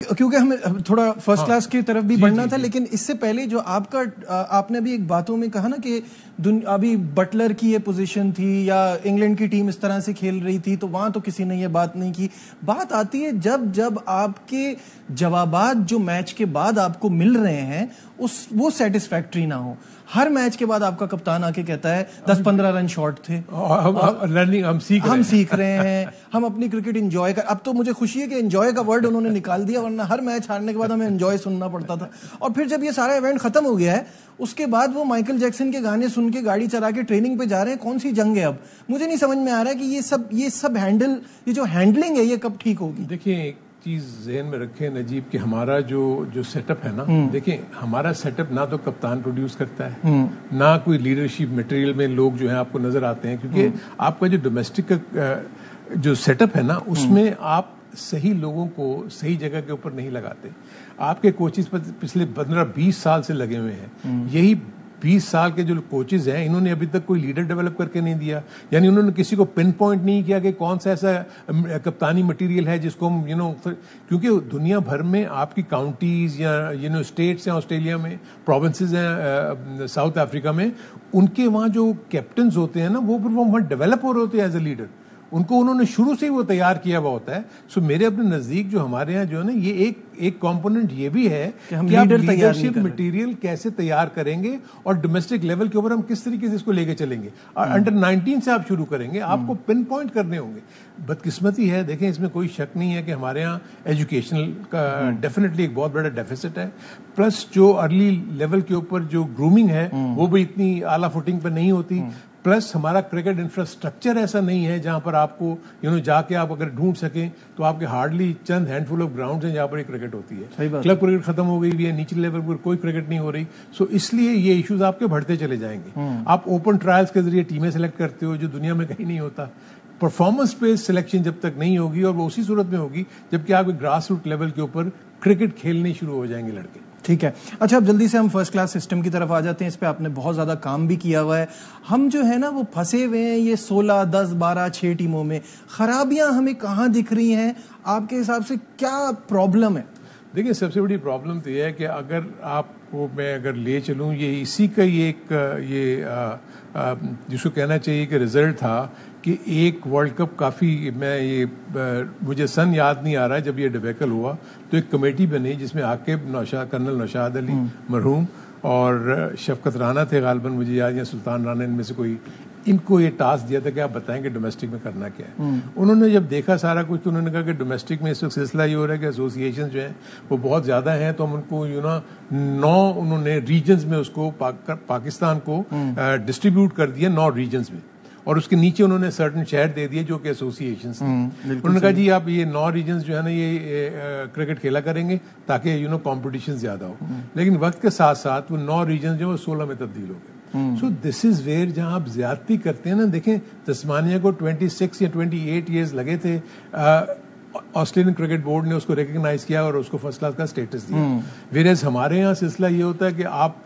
کیونکہ ہمیں تھوڑا فرسٹ کلاس کی طرف بھی بڑھنا تھا، لیکن اس سے پہلے جو آپ نے بھی ایک باتوں میں کہا نا کہ ابھی بٹلر کی یہ پوزیشن تھی یا انگلینڈ کی ٹیم اس طرح سے کھیل رہی تھی تو وہاں تو کسی نے یہ بات نہیں کی. بات آتی ہے جب آپ کے جوابات جو میچ کے بعد آپ کو مل رہے ہیں وہ سیٹسفیکٹری نہ ہو. ہر میچ کے بعد آپ کا کپتان آ کے کہتا ہے 10-15 رن شارٹ تھے، ہم سیکھ رہے ہیں، ہم اپنی کرکٹ انجوائے کر. اب تو مجھے خوشی ہے کہ انجوائے کا ورڈ انہوں نے نکال دیا، ورنہ ہر میچ ہارنے کے بعد ہمیں انجوائے سننا پڑتا تھا. اور پھر جب یہ سارا ایونٹ ختم ہو گیا ہے اس کے بعد وہ مائیکل جیکسن کے گانے سن کے گاڑی چلا کے ٹریننگ پہ جا رہے ہیں. کون سی جنگ ہے اب؟ مجھے نہیں سمجھ میں آ رہا ہے کہ یہ سب یہ جو ہینڈلنگ ہے یہ کب ٹھیک ہوگی. دیکھیں ایک چیز ذہن میں رکھیں نجیب کہ ہمارا جو سیٹ اپ ہے نا، دیکھیں ہمارا سیٹ اپ نہ تو کپتان پروڈیوس کرتا ہے، نہ کوئی لیڈرشپ مٹیریل میں لوگ جو ہیں آپ کو نظر آتے ہیں، کیونکہ آپ کا جو ڈومیسٹک جو سیٹ اپ ہے نا اس میں آپ صحیح لوگوں کو صحیح جگہ کے اوپر نہیں لگاتے. آپ کے کوچز پچھلے 15-20 سال سے لگے ہوئے ہیں. یہی 20 سال کے جو کوچز ہیں انہوں نے ابھی تک کوئی لیڈر ڈیولپ کر کے نہیں دیا، یعنی انہوں نے کسی کو پن پوائنٹ نہیں کیا کہ کون سا ایسا کپتانی مٹیریل ہے جس کو ہم کیونکہ دنیا بھر میں آپ کی کاؤنٹیز یا اسٹیٹس ہیں، آسٹریلیا میں پروونسز ہیں، ساؤتھ افریقہ میں، ان کے وہاں جو کیپٹنز ہوتے ہیں نا وہ وہاں ڈیولپ ہو رہے ہوتے ہیں ایز اے لیڈر. ان کو انہوں نے شروع سے ہی وہ تیار کیا ہوا ہوتا ہے. سو میرے اپنے نزدیک جو ہمارے یہاں جو ہے نا یہ ایک کمپوننٹ یہ بھی ہے کہ آپ لیڈرشپ مٹیریل کیسے تیار کریں گے اور ڈومیسٹک لیول کے اوپر ہم کس طریقے سے اس کو لے کے چلیں گے. انڈر 19 سے آپ شروع کریں گے، آپ کو پن پوائنٹ کرنے ہوں گے. بدقسمتی ہے، دیکھیں اس میں کوئی شک نہیں ہے کہ ہمارے یہاں ایجوکیشنل کا ڈیفینیٹلی ایک بہت بڑا ڈیفیسٹ ہے. پلس جو ارلی لیول کے اوپر جو گرومنگ ہے وہ بھی اتنی اعلیٰ فوٹنگ پہ نہیں ہوتی. پلس ہمارا کرکٹ انفراسٹرکچر ایسا نہیں ہے جہاں پر آپ کو جا کے آپ اگر ڈھونڈ سکیں تو آپ کے ہارڈلی چند ہینڈ فل آف گراؤنڈز ہیں جہاں پر یہ کرکٹ ہوتی ہے. کلب کرکٹ ختم ہو گئی بھی ہے، نیچے لیول پر کوئی کرکٹ نہیں ہو رہی. سو اس لیے یہ ایشوز آپ کے بڑھتے چلے جائیں گے. آپ اوپن ٹرائلز کے ذریعے ٹیمیں سلیکٹ کرتے ہو جو دنیا میں کہیں نہیں ہوتا. پرفارمنس بیس سلیکشن جب تک نہیں ہوگی، اور وہ اسی صورت میں ہوگی جبکہ آپ کے گراس روٹ لیول کے اوپر کرکٹ کھیلنے شروع ہو جائیں گے لڑکے. ٹھیک ہے. اچھا اب جلدی سے ہم فرسٹ کلاس سسٹم کی طرف آ جاتے ہیں. اس پہ آپ نے بہت زیادہ کام بھی کیا ہوا ہے. ہم جو ہے نا وہ پھنسے ہوئے ہیں یہ 16, 10, 12, 6 ٹیموں میں. خرابیاں ہمیں کہاں دکھ رہی ہیں آپ کے حساب سے؟ کیا پرابلم ہے؟ دیکھیں سب سے بڑی پرابلم تو یہ ہے کہ اگر آپ کو میں اگر لے چلوں یہ اسی کا یہ جس کو کہنا چاہیے کہ رزلٹ تھا کہ ایک ورلڈ کپ کافی مجھے سن یاد نہیں آ رہا ہے جب یہ ڈبیکل ہوا تو ایک کمیٹی بنی جس میں عاقب کرنل نوشاد علی مرحوم اور شفقت رانا تھے غالباً مجھے یاد، یا سلطان رانا، ان میں سے کوئی. ان کو یہ ٹاسک دیا تھا کہ آپ بتائیں کہ ڈومیسٹک میں کرنا کیا ہے. انہوں نے جب دیکھا سارا کچھ تو انہوں نے کہا کہ ڈومیسٹک میں اس وقت سلسلہ یہ ہو رہا ہے کہ ایسوسیشن جو ہیں وہ بہت زیادہ ہیں، تو ہم ان کو 9 انہوں نے ریجنز میں اس کو پاکستان کو ڈسٹریبیوٹ کر دیا 9 ریجنز میں، اور اس کے نیچے انہوں نے سرٹن شہر دے دیے جو کہ ایسوسیشنز تھے. انہوں نے کہا جی آپ یہ 9 ریجنز جو ہے نا یہ کرکٹ کھیلا کریں گے تاکہ کمپٹیشن زیادہ ہو. لیکن وقت کے ساتھ ساتھ وہ 9 ریجنز جو 16 میں تبدیل ہو گئے. سو دس از ویئر جہاں آپ زیادتی کرتے ہیں نا. دیکھیں تسمانیہ کو 26 یا 28 ایئرز لگے تھے، آسٹریلین کرکٹ بورڈ نے اس کو ریکگنائز کیا اور اس کو فرسٹ کلاس کا اسٹیٹس دیا. ویئرز ہمارے یہاں سلسلہ یہ ہوتا ہے کہ آپ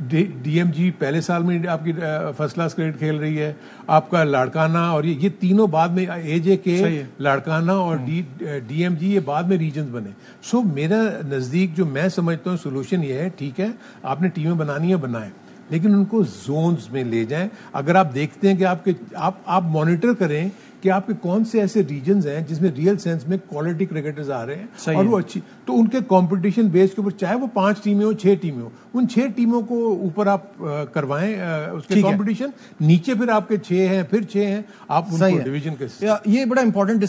ڈی ایم جی پہلے سال میں آپ کی فرسٹ کلاس کرکٹ کھیل رہی ہے، آپ کا لاڑکانہ اور یہ تینوں بعد میں اے جے کے لاڑکانہ اور ڈی ایم جی یہ بعد میں ریجنز بنے. سو میرا نزدیک جو میں سمجھتا ہوں سولوشن یہ ہے، ٹھیک ہے آپ نے ٹیمیں بنانی ہے بنائیں، لیکن ان کو زونز میں لے جائیں. اگر آپ دیکھتے ہیں کہ آپ مانیٹر کریں کہ آپ کے کون سے ایسے ریجنز ہیں جس میں ریئل سینس میں کوالٹی کرکٹرز آ رہے ہیں اور وہ اچھی، تو ان کے کمپٹیشن بیس کے اوپر چاہے وہ 5 ٹیمیں ہو 6 ٹیمیں ہو، ان 6 ٹیموں کو اوپر آپ کروائیں اس کے کمپٹیشن، نیچے پھر آپ کے 6 ہیں پھر 6 ہیں، آپ ان کو ڈویژن کے. یہ بڑا امپورٹنٹ